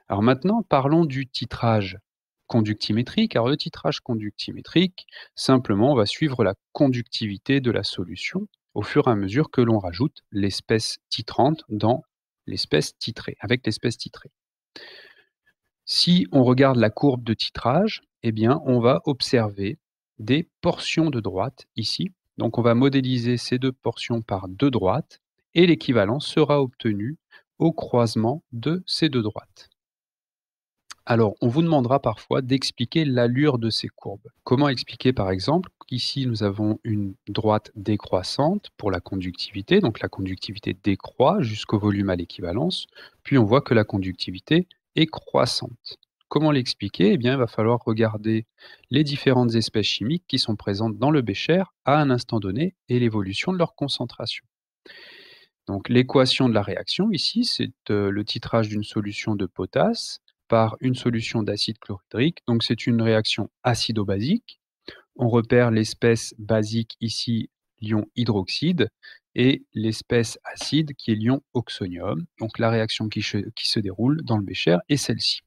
Alors maintenant, parlons du titrage conductimétrique. Alors le titrage conductimétrique, simplement, on va suivre la conductivité de la solution au fur et à mesure que l'on rajoute l'espèce titrante dans l'espèce titrée, avec l'espèce titrée. Si on regarde la courbe de titrage, eh bien, on va observer des portions de droite ici. Donc on va modéliser ces deux portions par deux droites et l'équivalence sera obtenue au croisement de ces deux droites. Alors, on vous demandera parfois d'expliquer l'allure de ces courbes. Comment expliquer par exemple qu'ici nous avons une droite décroissante pour la conductivité, donc la conductivité décroît jusqu'au volume à l'équivalence, puis on voit que la conductivité est croissante. Comment l'expliquer? Eh bien, il va falloir regarder les différentes espèces chimiques qui sont présentes dans le bécher à un instant donné et l'évolution de leur concentration. Donc l'équation de la réaction ici, c'est le titrage d'une solution de potasse par une solution d'acide chlorhydrique. Donc c'est une réaction acido-basique. On repère l'espèce basique ici, l'ion hydroxyde, et l'espèce acide qui est l'ion oxonium. Donc la réaction qui se déroule dans le bécher est celle-ci.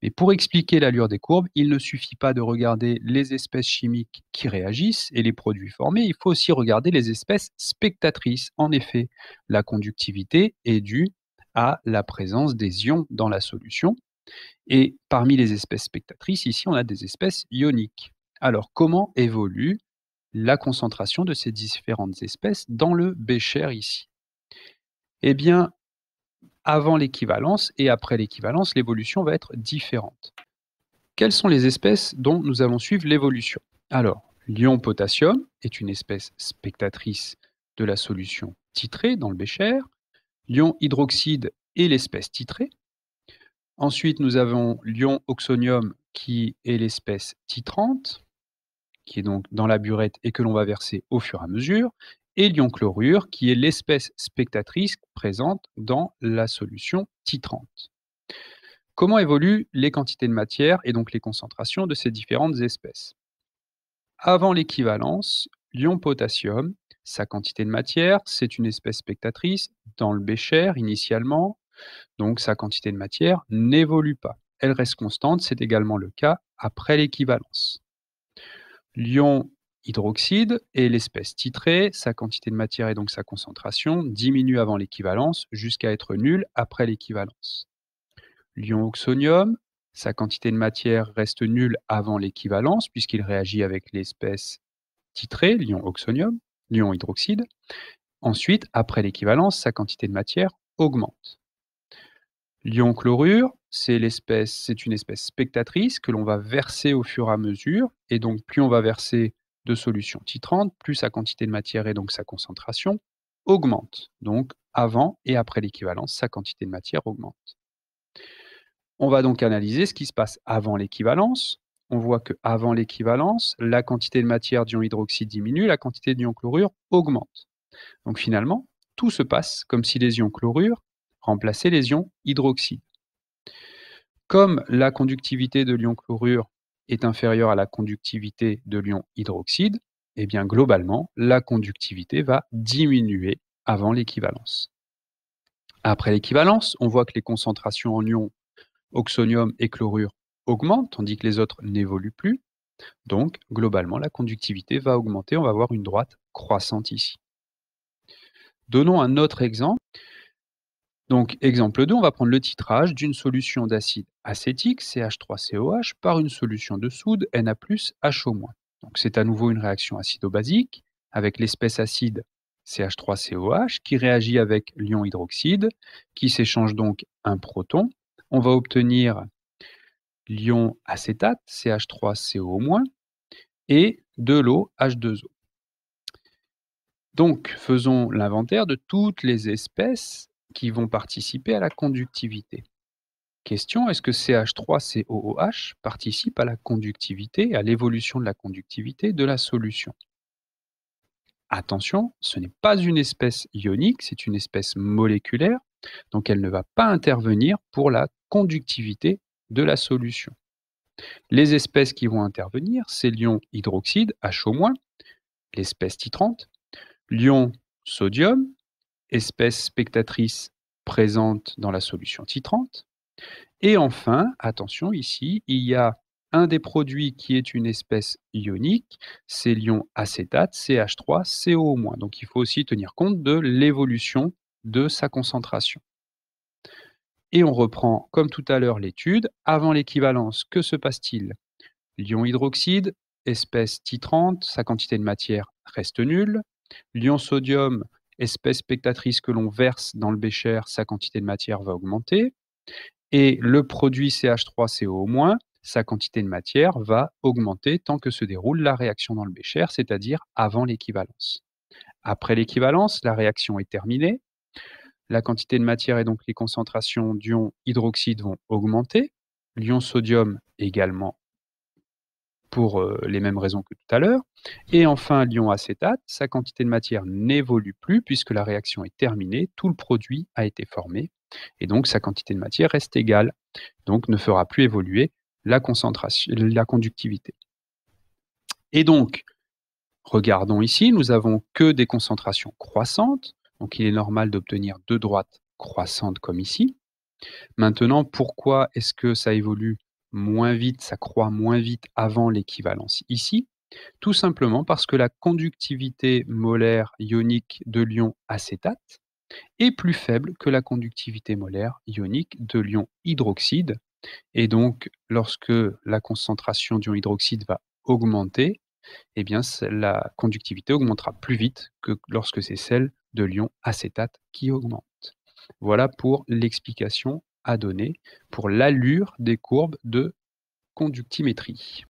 Mais pour expliquer l'allure des courbes, il ne suffit pas de regarder les espèces chimiques qui réagissent et les produits formés, il faut aussi regarder les espèces spectatrices. En effet, la conductivité est due à la présence des ions dans la solution. Et parmi les espèces spectatrices, ici, on a des espèces ioniques. Alors, comment évolue la concentration de ces différentes espèces dans le bécher ici? Eh bien, avant l'équivalence et après l'équivalence, l'évolution va être différente. Quelles sont les espèces dont nous allons suivre l'évolution? Alors, l'ion potassium est une espèce spectatrice de la solution titrée dans le bécher. L'ion hydroxyde est l'espèce titrée. Ensuite, nous avons l'ion oxonium qui est l'espèce titrante, qui est donc dans la burette et que l'on va verser au fur et à mesure. Et l'ion chlorure qui est l'espèce spectatrice présente dans la solution titrante. Comment évoluent les quantités de matière et donc les concentrations de ces différentes espèces? Avant l'équivalence, l'ion potassium, sa quantité de matière, c'est une espèce spectatrice dans le bécher initialement, donc sa quantité de matière n'évolue pas. Elle reste constante, c'est également le cas après l'équivalence. L'ion hydroxyde est l'espèce titrée, sa quantité de matière et donc sa concentration diminue avant l'équivalence jusqu'à être nulle après l'équivalence. L'ion oxonium, sa quantité de matière reste nulle avant l'équivalence puisqu'il réagit avec l'espèce titrée, l'ion oxonium, l'ion hydroxyde. Ensuite, après l'équivalence, sa quantité de matière augmente. L'ion chlorure, c'est une espèce spectatrice que l'on va verser au fur et à mesure, et donc plus on va verser de solutions titrantes, plus sa quantité de matière et donc sa concentration augmente. Donc avant et après l'équivalence, sa quantité de matière augmente. On va donc analyser ce qui se passe avant l'équivalence. On voit qu'avant l'équivalence, la quantité de matière d'ion hydroxyde diminue, la quantité d'ion chlorure augmente. Donc finalement, tout se passe comme si les ions chlorure remplaçaient les ions hydroxyde. Comme la conductivité de l'ion chlorure est inférieure à la conductivité de l'ion hydroxyde, eh bien globalement, la conductivité va diminuer avant l'équivalence. Après l'équivalence, on voit que les concentrations en ions oxonium et chlorure augmentent, tandis que les autres n'évoluent plus. Donc, globalement, la conductivité va augmenter. On va avoir une droite croissante ici. Donnons un autre exemple. Donc, exemple 2, on va prendre le titrage d'une solution d'acide acétique, CH3COH, par une solution de soude, Na+HO-. Donc, c'est à nouveau une réaction acido-basique avec l'espèce acide CH3COH qui réagit avec l'ion hydroxyde, qui s'échange donc un proton. On va obtenir l'ion acétate, CH3CO-, et de l'eau, H2O. Donc, faisons l'inventaire de toutes les espèces qui vont participer à la conductivité. Question, est-ce que CH3COOH participe à la conductivité, à l'évolution de la conductivité de la solution? Attention, ce n'est pas une espèce ionique, c'est une espèce moléculaire, donc elle ne va pas intervenir pour la conductivité de la solution. Les espèces qui vont intervenir, c'est l'ion hydroxyde, HO-, l'espèce titrante, l'ion sodium, espèce spectatrice présente dans la solution titrante, Et enfin, attention ici, il y a un des produits qui est une espèce ionique, c'est l'ion acétate, CH3CO-. Donc il faut aussi tenir compte de l'évolution de sa concentration. Et on reprend comme tout à l'heure l'étude. Avant l'équivalence, que se passe-t-il? L'ion hydroxyde, espèce titrante, sa quantité de matière reste nulle. L'ion sodium, espèce spectatrice que l'on verse dans le bécher, sa quantité de matière va augmenter. Et le produit CH3CO-, sa quantité de matière va augmenter tant que se déroule la réaction dans le bécher, c'est-à-dire avant l'équivalence. Après l'équivalence, la réaction est terminée. La quantité de matière et donc les concentrations d'ion hydroxyde vont augmenter. L'ion sodium également pour les mêmes raisons que tout à l'heure. Et enfin, l'ion acétate, sa quantité de matière n'évolue plus puisque la réaction est terminée, tout le produit a été formé et donc sa quantité de matière reste égale, donc ne fera plus évoluer la concentration, la conductivité. Et donc, regardons ici, nous avons que des concentrations croissantes, donc il est normal d'obtenir deux droites croissantes comme ici. Maintenant, pourquoi est-ce que ça évolue moins vite, ça croît moins vite avant l'équivalence ici? Tout simplement parce que la conductivité molaire ionique de l'ion acétate est plus faible que la conductivité molaire ionique de l'ion hydroxyde. Et donc, lorsque la concentration d'ion hydroxyde va augmenter, eh bien, la conductivité augmentera plus vite que lorsque c'est celle de l'ion acétate qui augmente. Voilà pour l'explication à donner pour l'allure des courbes de conductimétrie.